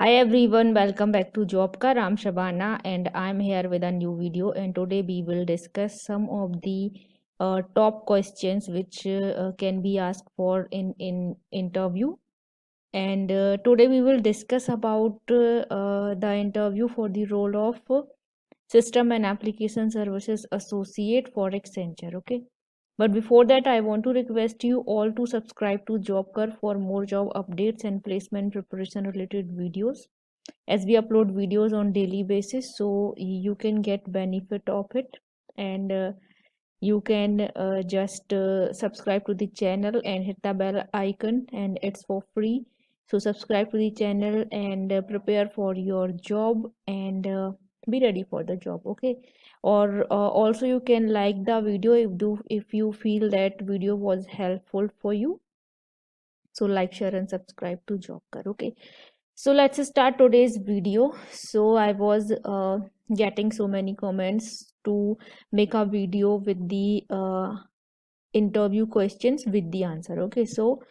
Hi everyone, welcome back to Jobkar. I'm Shabana and I'm here with a new video. And today we will discuss some of the top questions which can be asked for in interview. And today we will discuss about the interview for the role of System and Application Services Associate for Accenture. Okay. But before that, I want to request you all to subscribe to Jobker for more job updates and placement preparation related videos as we upload videos on daily basis, so you can get benefit of it. And you can just subscribe to the channel and hit the bell icon, and it's for free. So subscribe to the channel and prepare for your job, and be ready for the job. Okay. Or also you can like the video if you feel that video was helpful for you. So like, share and subscribe to Jobker. Okay. So let's start today's video. So I was getting so many comments to make a video with the interview questions with the answer. Okay. So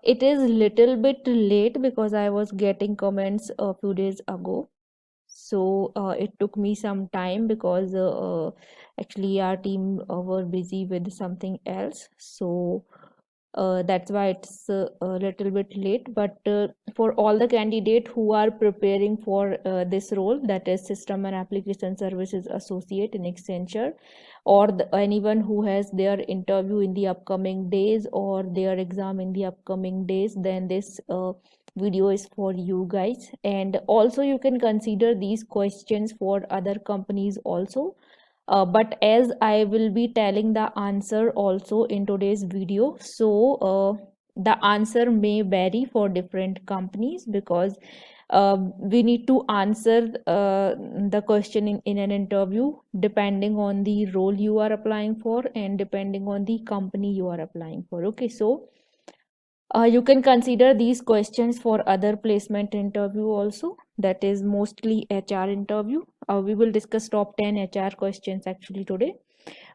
it is little bit late because I was getting comments a few days ago. So it took me some time because actually our team were busy with something else. So that's why it's a little bit late. But for all the candidates who are preparing for this role, that is System and Application Services Associate in Accenture, or anyone who has their interview in the upcoming days or their exam in the upcoming days, then this video is for you guys. And also you can consider these questions for other companies also, but as I will be telling the answer also in today's video, so the answer may vary for different companies because we need to answer the question in an interview depending on the role you are applying for and depending on the company you are applying for. Okay, so you can consider these questions for other placement interview also, that is mostly HR interview. We will discuss top 10 HR questions actually today.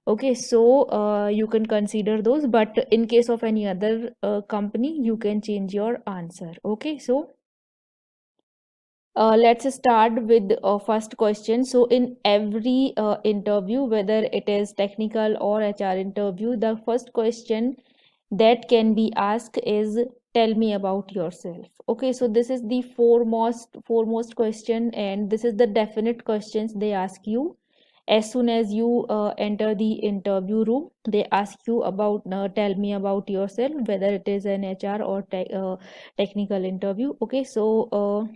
Okay, so you can consider those, but in case of any other company, you can change your answer. Okay, so let's start with first question. So in every interview, whether it is technical or HR interview, the first question that can be asked is, tell me about yourself. Okay, so this is the foremost question, and this is the definite questions they ask you as soon as you enter the interview room. They ask you about, tell me about yourself, whether it is an HR or technical interview. Okay, so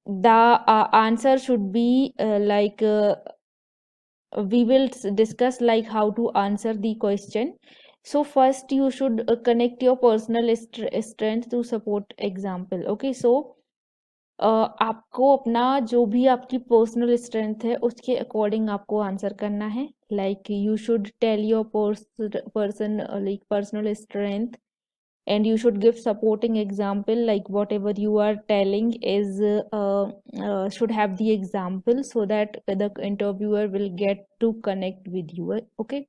the answer should be we will discuss like how to answer the question. So first you should connect your personal strength to support example. Okay, so आपको अपना जो भी आपकी personal strength है उसके according आपको answer करना है. Like you should tell your person like personal strength, and you should give supporting example, like whatever you are telling is should have the example so that the interviewer will get to connect with you. Okay,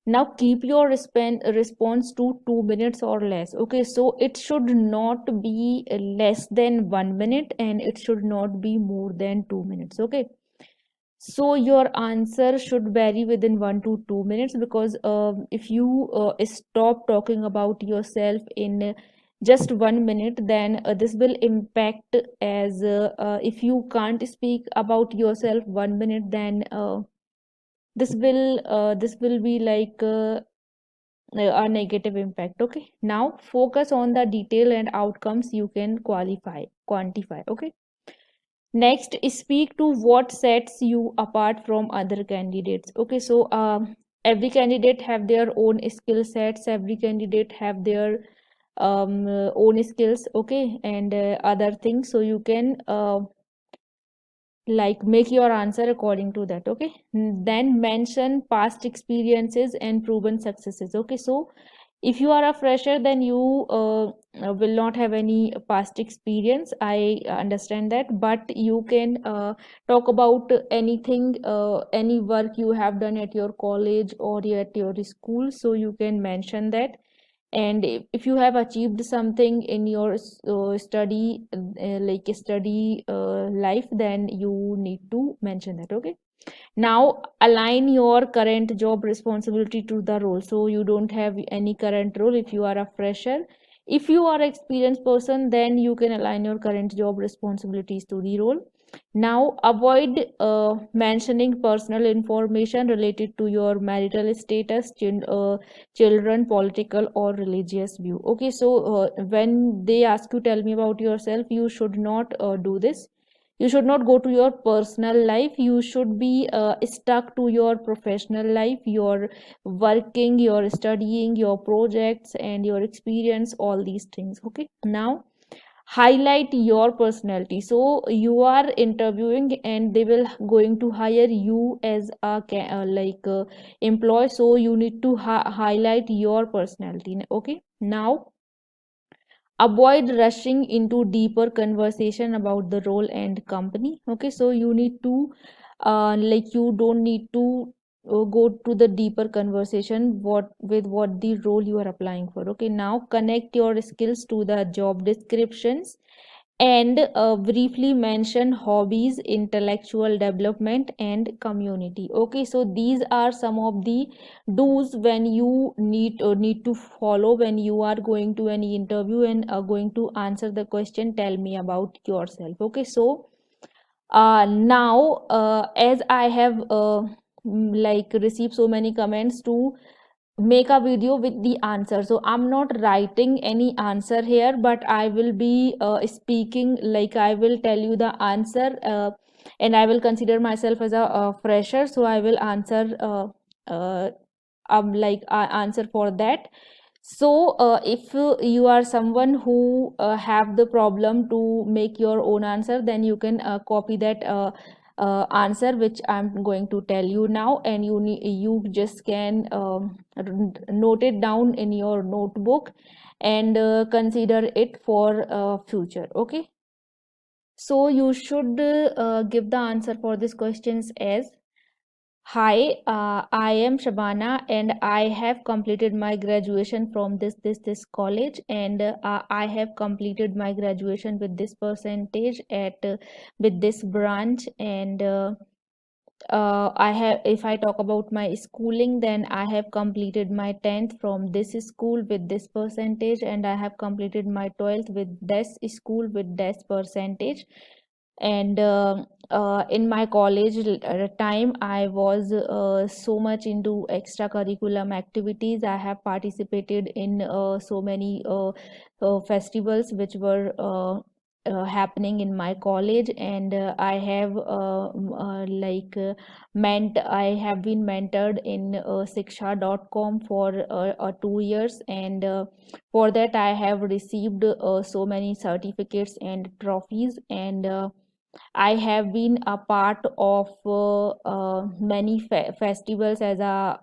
now keep your response to 2 minutes or less. Okay, so it should not be less than 1 minute and it should not be more than 2 minutes. Okay, so your answer should vary within 1 to 2 minutes, because if you stop talking about yourself in just 1 minute, then this will impact as if you can't speak about yourself 1 minute, then this will be like a negative impact. Okay, now focus on the detail and outcomes you can quantify. Okay, next, speak to what sets you apart from other candidates. Okay, so every candidate have their own skill sets, every candidate have their own skills. Okay, and other things, so you can like make your answer according to that. Okay, then mention past experiences and proven successes. Okay, so if you are a fresher, then you will not have any past experience, I understand that, but you can talk about anything, any work you have done at your college or at your school, so you can mention that. And if you have achieved something in your study like study life, then you need to mention that. Okay, now align your current job responsibility to the role. So you don't have any current role if you are a fresher. If you are an experienced person, then you can align your current job responsibilities to the role. Now avoid mentioning personal information related to your marital status, children, political or religious view. Okay, so when they ask you tell me about yourself, you should not do this. You should not go to your personal life. You should be stuck to your professional life, your working, your studying, your projects and your experience, all these things. Okay, now highlight your personality. So you are interviewing and they will going to hire you as a employee, so you need to highlight your personality. Okay, now avoid rushing into deeper conversation about the role and company. Okay, so you need to you don't need to go to the deeper conversation what the role you are applying for. Okay, now connect your skills to the job descriptions and briefly mention hobbies, intellectual development and community. Okay, so these are some of the do's when you need to follow when you are going to any interview and are going to answer the question tell me about yourself. Okay, so now as I have received so many comments to make a video with the answer, so I'm not writing any answer here, but I will be speaking, like I will tell you the answer, and I will consider myself as a fresher, so I will answer uh, answer for that. So if you are someone who have the problem to make your own answer, then you can copy that answer which I'm going to tell you now, and you just can note it down in your notebook and consider it for future. Okay, so you should give the answer for these questions as: Hi, I am Shabana and I have completed my graduation from this college, and I have completed my graduation with this percentage at with this branch. And I have, if I talk about my schooling, then I have completed my 10th from this school with this percentage, and I have completed my 12th with this school with this percentage. And in my college time, I was so much into extracurriculum activities. I have participated in so many festivals which were happening in my college, and I have I have been mentored in siksha.com for 2 years, and for that I have received so many certificates and trophies. And I have been a part of many festivals as a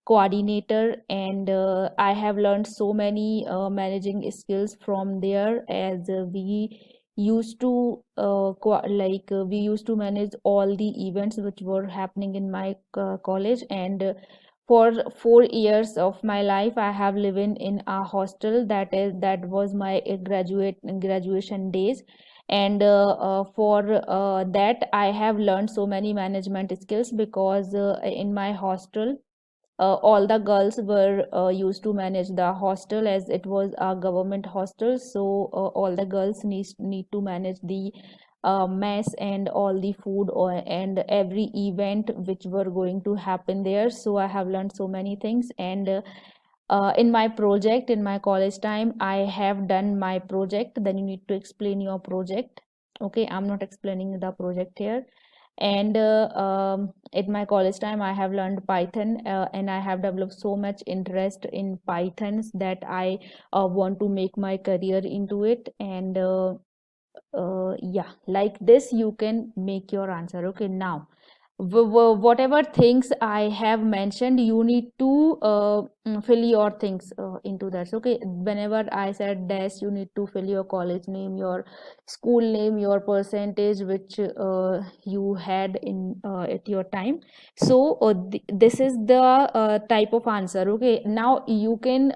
coordinator, and I have learned so many managing skills from there, as we used to we used to manage all the events which were happening in my college. And for 4 years of my life, I have lived in a hostel. That was my graduation days. And for that I have learned so many management skills, because in my hostel all the girls were used to manage the hostel, as it was a government hostel. So all the girls need to manage the mess and all the food, and every event which were going to happen there. So I have learned so many things. And in my project in my college time, I have done my project. Then you need to explain your project. Okay, I'm not explaining the project here. And at my college time, I have learned Python, and I have developed so much interest in Pythons that I want to make my career into it. And yeah, like this you can make your answer. Okay, now whatever things I have mentioned, you need to fill your things into that. Okay, whenever I said dash, you need to fill your college name, your school name, your percentage which you had in at your time. So this is the type of answer. Okay, now you can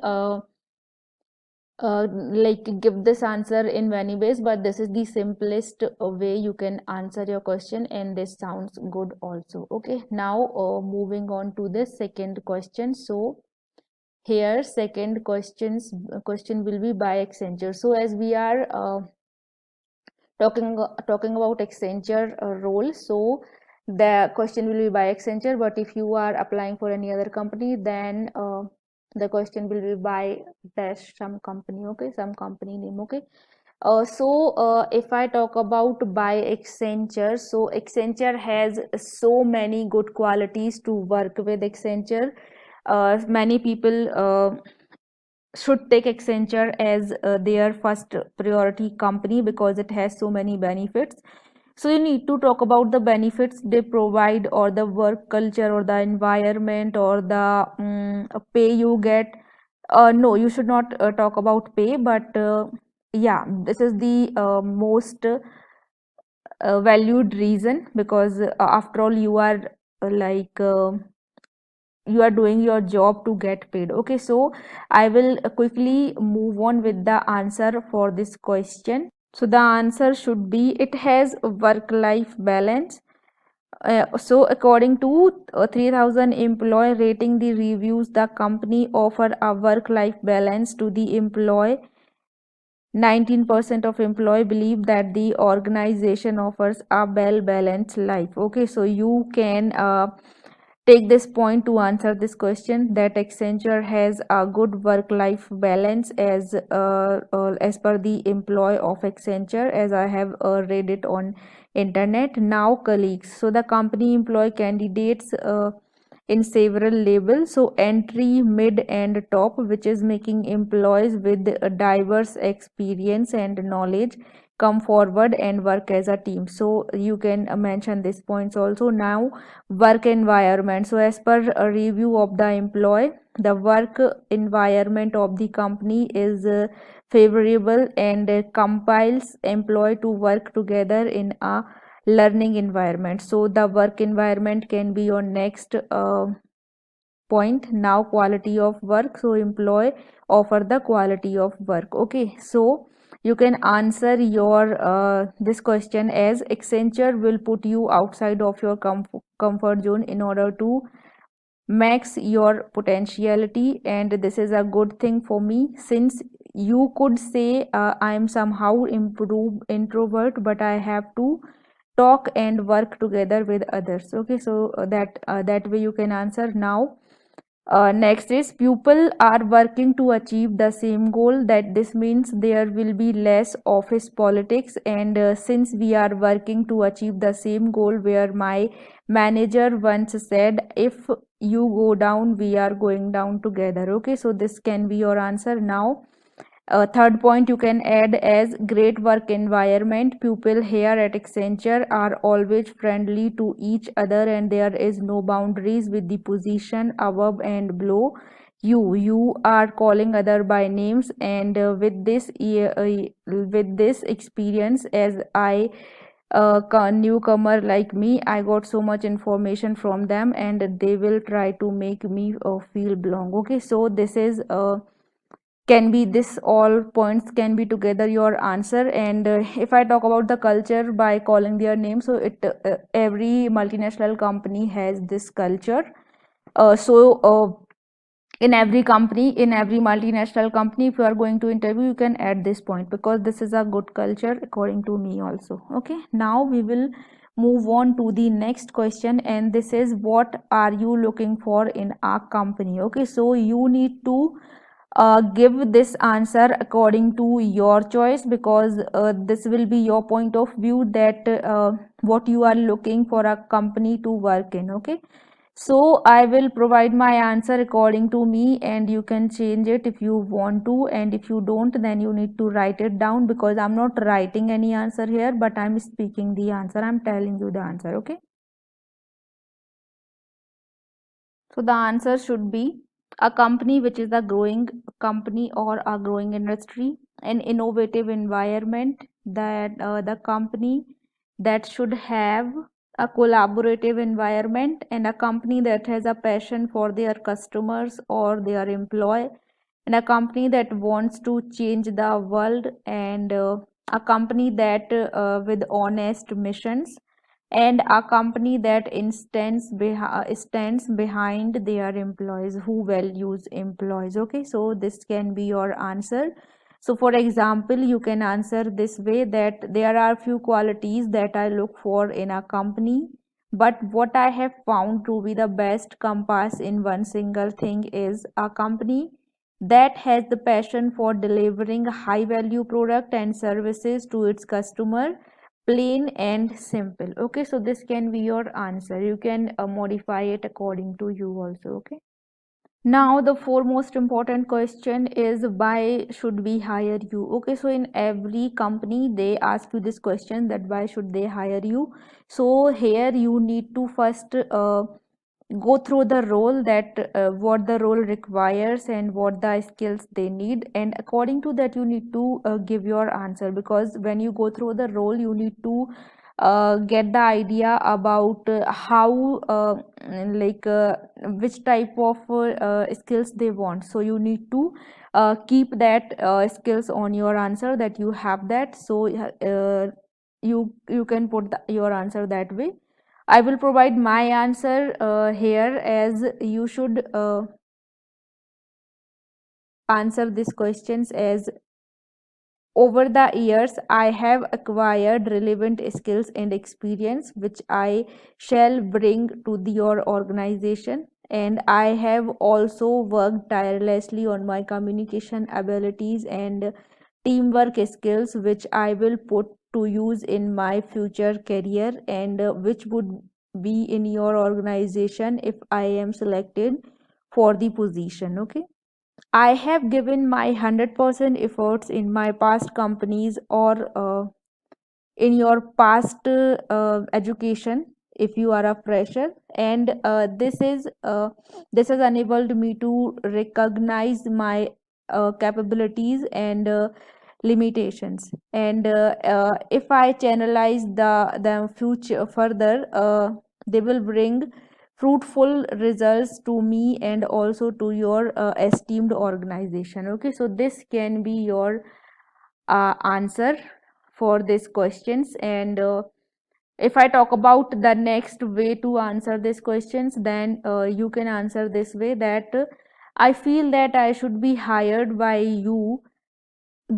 like give this answer in many ways, but this is the simplest way you can answer your question, and this sounds good also. Okay, now moving on to the second question. So here second question will be by Accenture. So as we are talking about Accenture role, so the question will be by Accenture, but if you are applying for any other company, then the question will be by dash some company. Okay, some company name. Okay. If I talk about by Accenture, so Accenture has so many good qualities to work with Accenture. Many people should take Accenture as their first priority company because it has so many benefits. So you need to talk about the benefits they provide, or the work culture, or the environment, or the pay you get. No, you should not talk about pay, but yeah, this is the most valued reason, because after all you are like you are doing your job to get paid. Okay, so I will quickly move on with the answer for this question. So the answer should be it has work life balance. So according to 3000 employee rating the reviews, the company offer a work life balance to the employee. 19% of employee believe that the organization offers a well balanced life. Okay, so you can take this point to answer this question, that Accenture has a good work life balance as per the employee of Accenture, as I have read it on internet. Now colleagues, so the company employ candidates in several levels, so entry, mid and top, which is making employees with a diverse experience and knowledge come forward and work as a team. So you can mention these points also. Now work environment, so as per a review of the employee, the work environment of the company is favorable and compiles employee to work together in a learning environment. So the work environment can be your next point. Now quality of work, so employee offer the quality of work. Okay, so you can answer your this question as Accenture will put you outside of your comfort zone in order to max your potentiality, and this is a good thing for me, since you could say I am somehow improved introvert, but I have to talk and work together with others. Okay, so that way you can answer. Now next is people are working to achieve the same goal, that this means there will be less office politics, and since we are working to achieve the same goal, where my manager once said if you go down we are going down together. Okay, so this can be your answer. Now third point you can add as great work environment. People here at Accenture are always friendly to each other, and there is no boundaries with the position above and below. You are calling other by names, and with this experience, as I newcomer like me, I got so much information from them, and they will try to make me feel belong. Okay, so this is can be this all points can be together your answer. And if I talk about the culture by calling their name, so it every multinational company has this culture. In every company, in every multinational company, if you are going to interview, you can add this point, because this is a good culture according to me also. Okay, now we will move on to the next question, and this is what are you looking for in a company. Okay, so you need to give this answer according to your choice, because this will be your point of view, that what you are looking for a company to work in. Okay, so I will provide my answer according to me, and you can change it if you want to, and if you don't, then you need to write it down, because I'm not writing any answer here, but I'm speaking the answer, I'm telling you the answer. Okay, so the answer should be a company which is a growing company or a growing industry, an innovative environment, that the company that should have a collaborative environment, and a company that has a passion for their customers or their employee, and a company that wants to change the world, and a company that with honest missions, and a company that stands behind their employees, who values employees. Okay, so this can be your answer. So for example, you can answer this way, that there are few qualities that I look for in a company, but what I have found to be the best compass in one single thing is a company that has the passion for delivering high value product and services to its customer, plain and simple. Okay, so this can be your answer. You can modify it according to you also. Okay, now the foremost important question is, why should we hire you? Okay, so in every company they ask you this question, that why should they hire you. So here you need to first go through the role, that what the role requires and what the skills they need, and according to that you need to give your answer, because when you go through the role you need to get the idea about how like which type of skills they want. So you need to keep that skills on your answer, that you have that. So you can put your answer that way. I will provide my answer here, as you should answer these questions as, over the years, I have acquired relevant skills and experience which I shall bring to your organization. And I have also worked tirelessly on my communication abilities and teamwork skills, which I will put to use in my future career, and which would be in your organization if I am selected for the position. Okay, I have given my 100% efforts in my past companies, or in your past education if you are a fresher, and this has enabled me to recognize my capabilities and limitations. And if I channelize the future further, they will bring fruitful results to me and also to your esteemed organization. Okay, so this can be your answer for these questions. And if I talk about the next way to answer these questions, then you can answer this way, that I feel that I should be hired by you,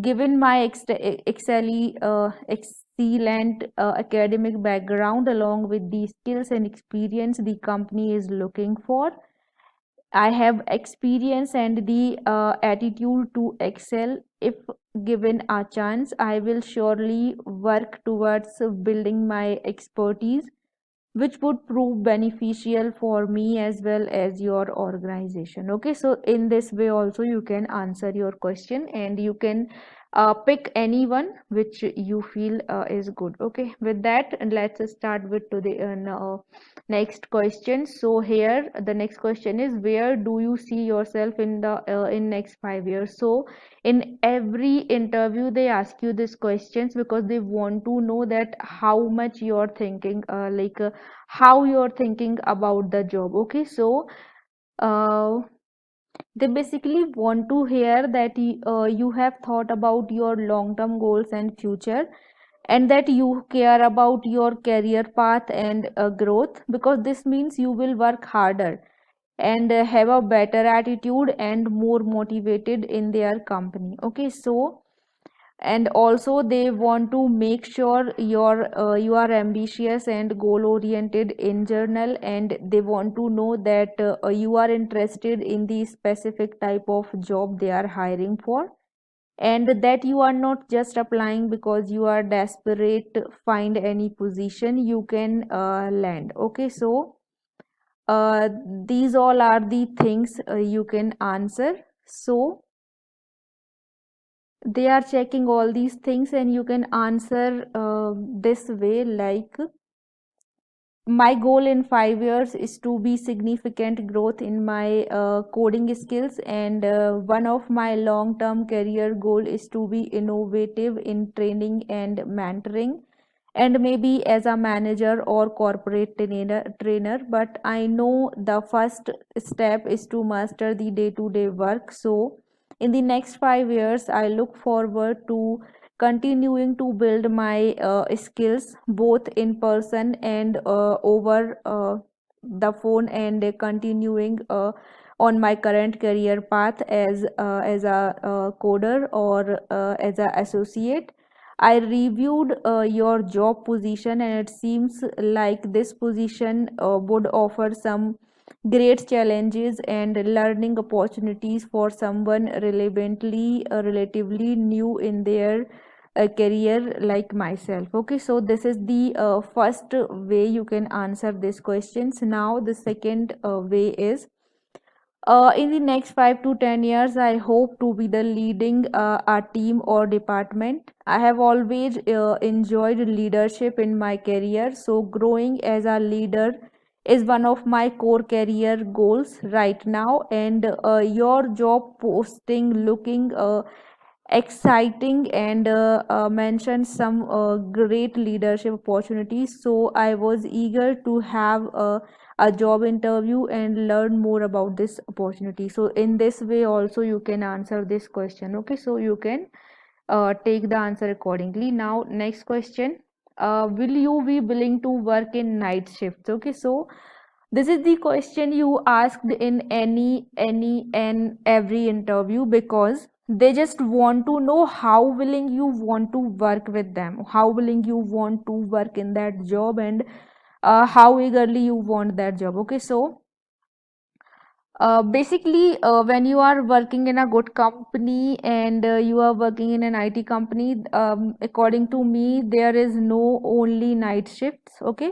given my excellent academic background, along with the skills and experience the company is looking for. I have experience and the attitude to excel. If given a chance, I will surely work towards building my expertise, which would prove beneficial for me as well as your organization. Okay, so in this way also you can answer your question, and you can pick anyone which you feel is good. Okay, with that, and let's start with to the next question. So here the next question is, where do you see yourself in the in next 5 years? So in every interview they ask you these questions, because they want to know that how much you're thinking, how you're thinking about the job. Okay, so uh, they basically want to hear that you have thought about your long term goals and future, and that you care about your career path and growth, because this means you will work harder and have a better attitude and more motivated in their company. Okay, so and also they want to make sure you are ambitious and goal oriented in journal, and they want to know that you are interested in the specific type of job they are hiring for, and that you are not just applying because you are desperate to find any position you can land. Okay, so uh, these all are the things you can answer. So they are checking all these things, and you can answer this way, like, my goal in 5 years is to be significant growth in my coding skills, and one of my long term career goal is to be innovative in training and mentoring, and maybe as a manager or corporate trainer. But I know the first step is to master the day to day work. So In the next 5 years, I look forward to continuing to build my skills both in person and over the phone, and continuing on my current career path as a coder or as an associate. I reviewed your job position, and it seems like this position would offer some great challenges and learning opportunities for someone relatively new in their career like myself. Okay, so this is the first way you can answer these questions. Now the second way is, in the next 5 to 10 years, I hope to be the leading a team or department. I have always enjoyed leadership in my career, so growing as a leader is one of my core career goals right now. And your job posting looking exciting and mentioned some great leadership opportunities. So I was eager to have a job interview and learn more about this opportunity. So in this way also you can answer this question. Okay, so you can take the answer accordingly. Now next question, will you be willing to work in night shifts? Okay, so this is the question you asked in any and every interview, because they just want to know how willing you want to work with them, how willing you want to work in that job, and how eagerly you want that job. Okay, so basically, when you are working in a good company and you are working in an IT company, according to me, there is no only night shifts. Okay,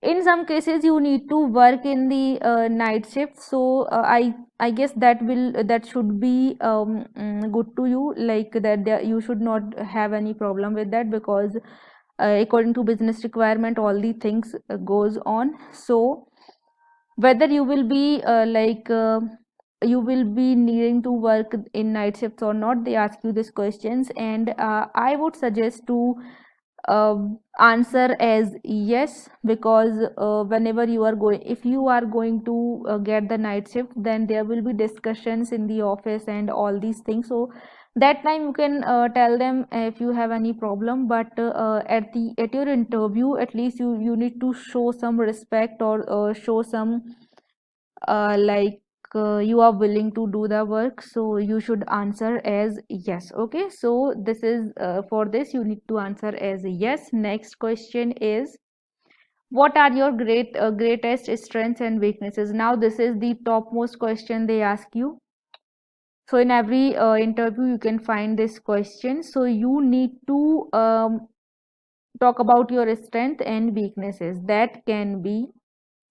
in some cases you need to work in the night shift. So I guess that should be good to you, like that there, you should not have any problem with that, because according to business requirement all the things goes on. So whether you will be you will be needing to work in night shifts or not, they ask you these questions, and I would suggest to answer as yes, because whenever you are going, if you are going to get the night shift, then there will be discussions in the office and all these things. So that time you can tell them if you have any problem, but at your interview at least you need to show some respect, or show some like you are willing to do the work, so you should answer as yes. Okay, so this is for this you need to answer as yes. Next question is, what are your greatest strengths and weaknesses? Now this is the topmost question they ask you. So in every interview you can find this question, so you need to talk about your strength and weaknesses. That can be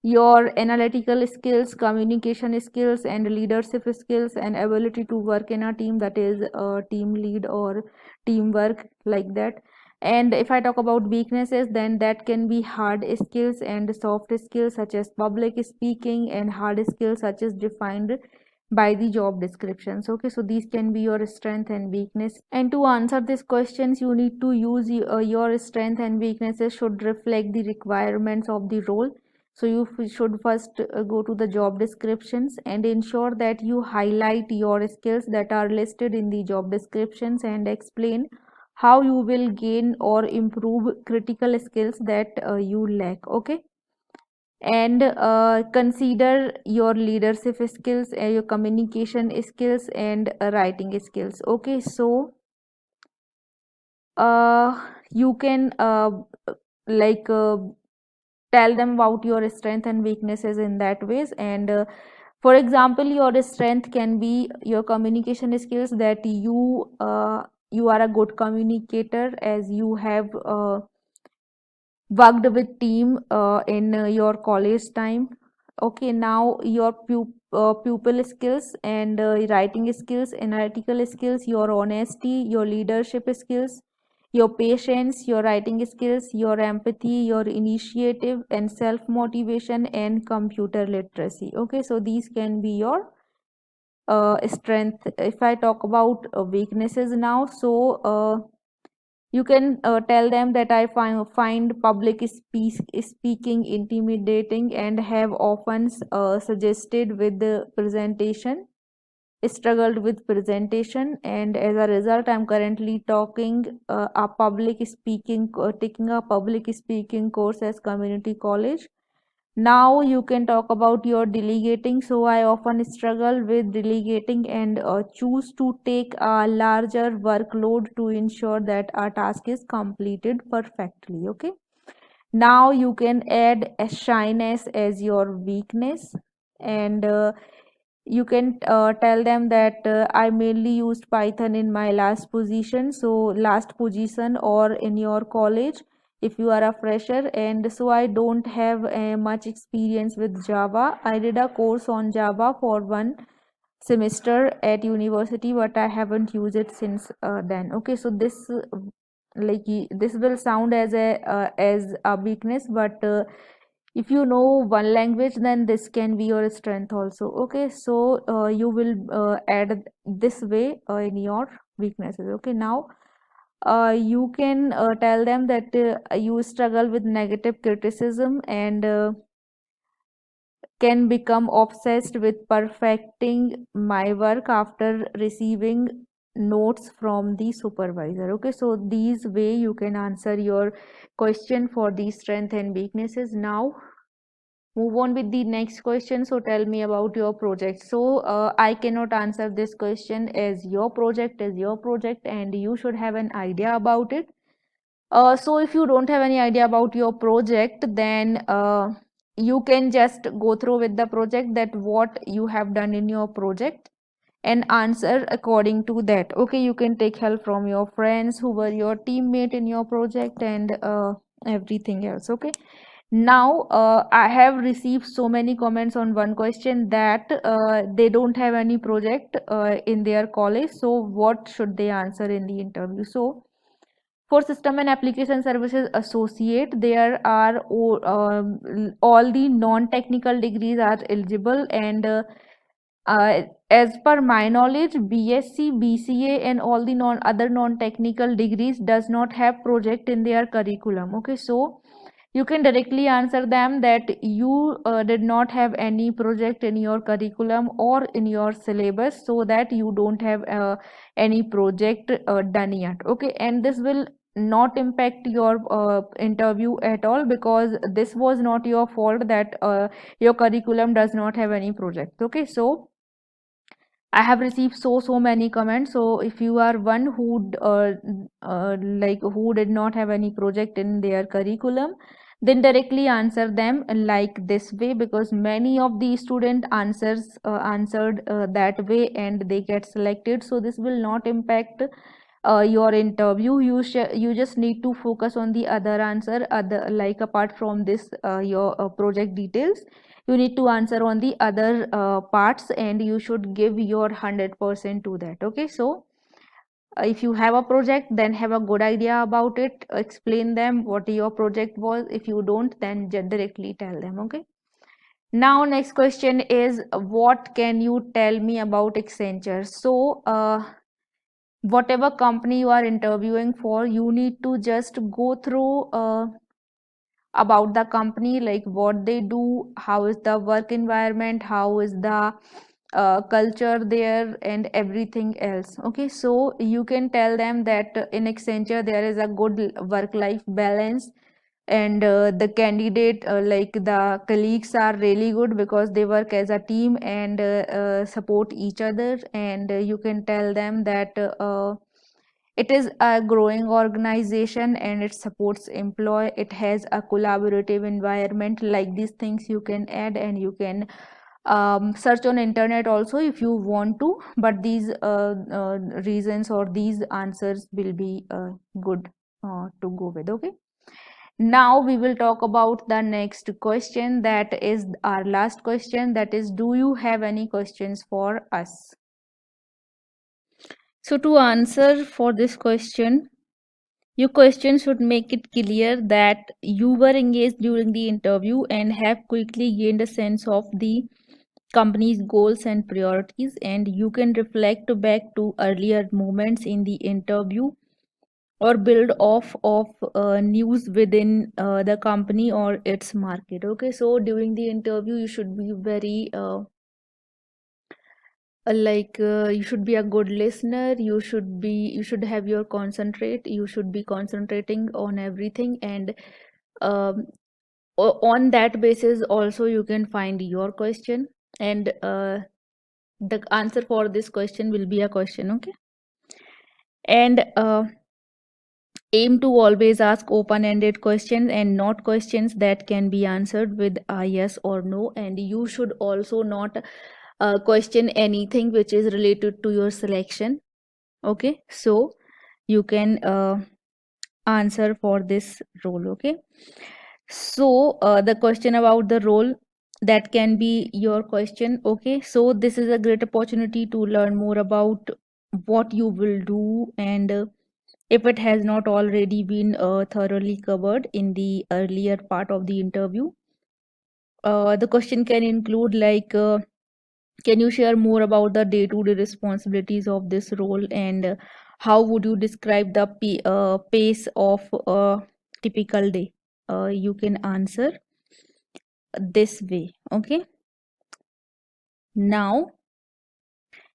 your analytical skills, communication skills, and leadership skills, and ability to work in a team, that is a team lead or teamwork, like that. And if I talk about weaknesses, then that can be hard skills and soft skills such as public speaking, and hard skills such as defined by the job descriptions. Okay, so these can be your strength and weakness. And to answer these questions you need to use your strength and weaknesses should reflect the requirements of the role. So you should first go to the job descriptions and ensure that you highlight your skills that are listed in the job descriptions, and explain how you will gain or improve critical skills that you lack. Okay, and consider your leadership skills, your communication skills, and writing skills. Okay, so you can like tell them about your strength and weaknesses in that ways. And for example, your strength can be your communication skills, that you are a good communicator, as you have worked with team in your college time. Okay, now your pupil skills and writing skills, analytical skills, your honesty, your leadership skills, your patience, your writing skills, your empathy, your initiative and self motivation, and computer literacy. Okay, so these can be your strength. If I talk about weaknesses now, so you can tell them that I find public speaking intimidating, and have often suggested with the presentation. struggled with presentation, and as a result I'm currently taking a public speaking course as community college. Now you can talk about your delegating. So I often struggle with delegating and choose to take a larger workload to ensure that our task is completed perfectly. Okay. Now you can add a shyness as your weakness, and you can tell them that I mainly used Python in my last position, so last position or in your college if you are a fresher, and so I don't have much experience with Java. I did a course on Java for 1 semester at university, but I haven't used it since then. Okay, so this this will sound as a weakness, but if you know one language, then this can be your strength also. Okay, so you will add this way in your weaknesses. Okay, now you can tell them that you struggle with negative criticism and can become obsessed with perfecting my work after receiving notes from the supervisor. Okay, so these way you can answer your question for the strength and weaknesses. Now move on with the next question. So tell me about your project. So I cannot answer this question, as your project is your project and you should have an idea about it. So if you don't have any idea about your project, then you can just go through with the project, that what you have done in your project, and answer according to that. Okay, you can take help from your friends who were your teammate in your project, and everything else. Okay, now I have received so many comments on one question, that they don't have any project in their college, so what should they answer in the interview? So for system and application services associate, there are all the non-technical degrees are eligible, and as per my knowledge, BSc, BCA, and all the other non-technical degrees does not have project in their curriculum. Okay, so you can directly answer them that you did not have any project in your curriculum or in your syllabus, so that you don't have any project done yet. Okay, and this will not impact your interview at all, because this was not your fault that your curriculum does not have any project. Okay, so I have received so many comments. So if you are one who did not have any project in their curriculum, then directly answer them like this way, because many of the student answered that way and they get selected. So this will not impact your interview. You just need to focus on the other answer, other, like apart from this your project details, you need to answer on the other parts, and you should give your 100% to that. Okay, so if you have a project, then have a good idea about it, explain them what your project was. If you don't, then directly tell them. Okay, now next question is, what can you tell me about Accenture? So whatever company you are interviewing for, you need to just go through about the company, like what they do, how is the work environment, how is the culture there, and everything else. Okay, so you can tell them that in Accenture there is a good work life balance, and the candidate like the colleagues are really good because they work as a team and support each other. And you can tell them that it is a growing organization and it supports employee, it has a collaborative environment. Like these things you can add, and you can search on internet also if you want to, but these reasons or these answers will be good to go with. Okay, now we will talk about the next question, that is our last question, that is, do you have any questions for us? So to answer for this question, your question should make it clear that you were engaged during the interview and have quickly gained a sense of the company's goals and priorities, and you can reflect back to earlier moments in the interview or build off of news within the company or its market. Okay, so during the interview you should be very You should be a good listener, you should have your concentrate, you should be concentrating on everything, and um, on that basis also you can find your question, and the answer for this question will be a question, okay? And aim to always ask open-ended questions and not questions that can be answered with a yes or no. And you should also not question anything which is related to your selection, okay? So you can answer for this role, okay? So the question about the role, that can be your question, okay? So this is a great opportunity to learn more about what you will do, and if it has not already been thoroughly covered in the earlier part of the interview. The question can include can you share more about the day-to-day responsibilities of this role, and how would you describe the pace of a typical day? You can answer this way, okay? Now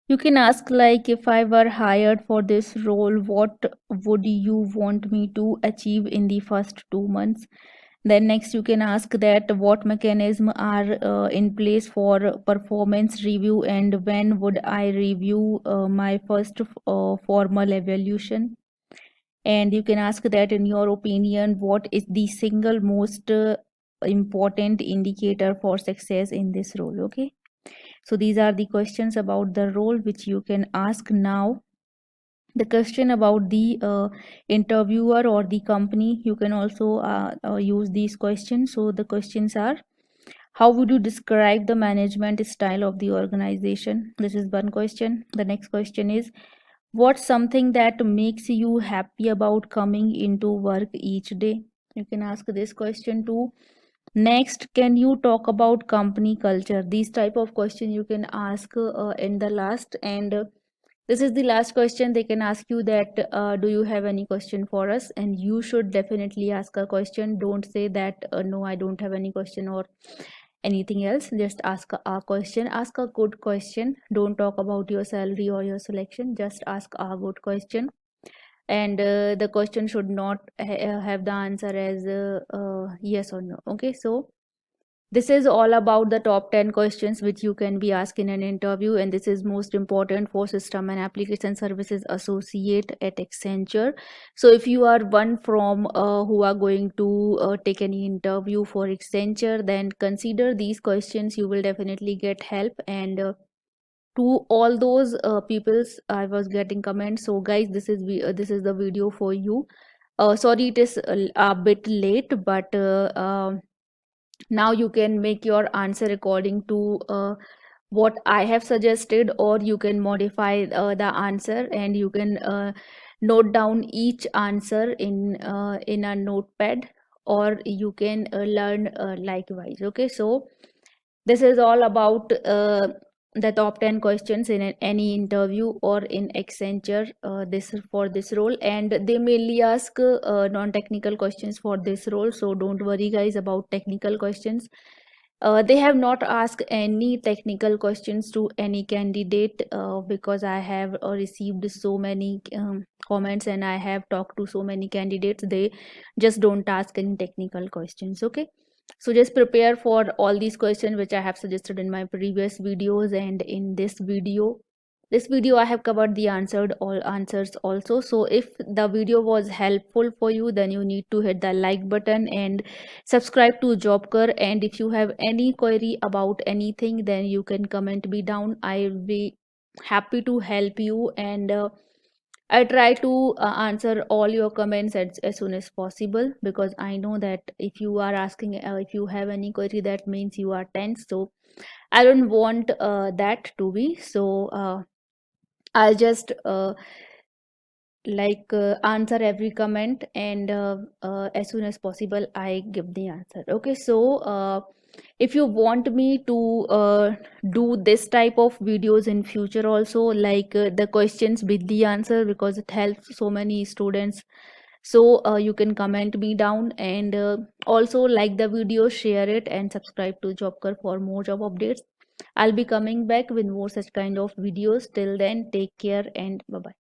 you can ask, like, if I were hired for this role, what would you want me to achieve in the first 2 months? Then next you can ask that what mechanism are in place for performance review, and when would I review my first formal evaluation? And you can ask that, in your opinion, what is the single most important indicator for success in this role, okay? So these are the questions about the role which you can ask. Now the question about the interviewer or the company, you can also use these questions. So the questions are, how would you describe the management style of the organization? This is one question. The next question is, what's something that makes you happy about coming into work each day? You can ask this question too. Next, can you talk about company culture? These type of question you can ask in the last, and this is the last question. They can ask you that, do you have any question for us? And you should definitely ask a question. Don't say that, no, I don't have any question or anything else. Just ask a question. Ask a good question. Don't talk about your salary or your selection. Just ask a good question. And the question should not have the answer as yes or no. Okay, so this is all about the top 10 questions which you can be asked in an interview, and this is most important for system and application services associate at Accenture. So if you are one from who are going to take any interview for Accenture, then consider these questions. You will definitely get help. And to all those peoples, I was getting comments. So guys, this is the video for you. Sorry, it is a bit late, but now you can make your answer according to what I have suggested, or you can modify the answer, and you can note down each answer in a notepad, or you can learn likewise, okay? So this is all about the top 10 questions in any interview or in Accenture, this for this role. And they mainly ask non-technical questions for this role, so don't worry guys about technical questions. They have not asked any technical questions to any candidate, because I have received so many comments, and I have talked to so many candidates. They just don't ask any technical questions, okay? So just prepare for all these questions which I have suggested in my previous videos, and in this video I have covered the answered all answers also. So if the video was helpful for you, then you need to hit the like button and subscribe to Jobker. And if you have any query about anything, then you can comment me down. I'll be happy to help you, and I try to answer all your comments as soon as possible, because I know that if you are asking, if you have any query, that means you are tense. So I don't want that to be. So I'll just answer every comment, and as soon as possible I give the answer, okay? So if you want me to do this type of videos in future also, the questions with the answer, because it helps so many students, so you can comment me down, and also like the video, share it, and subscribe to Jobker for more job updates. I'll be coming back with more such kind of videos. Till then, take care and bye bye.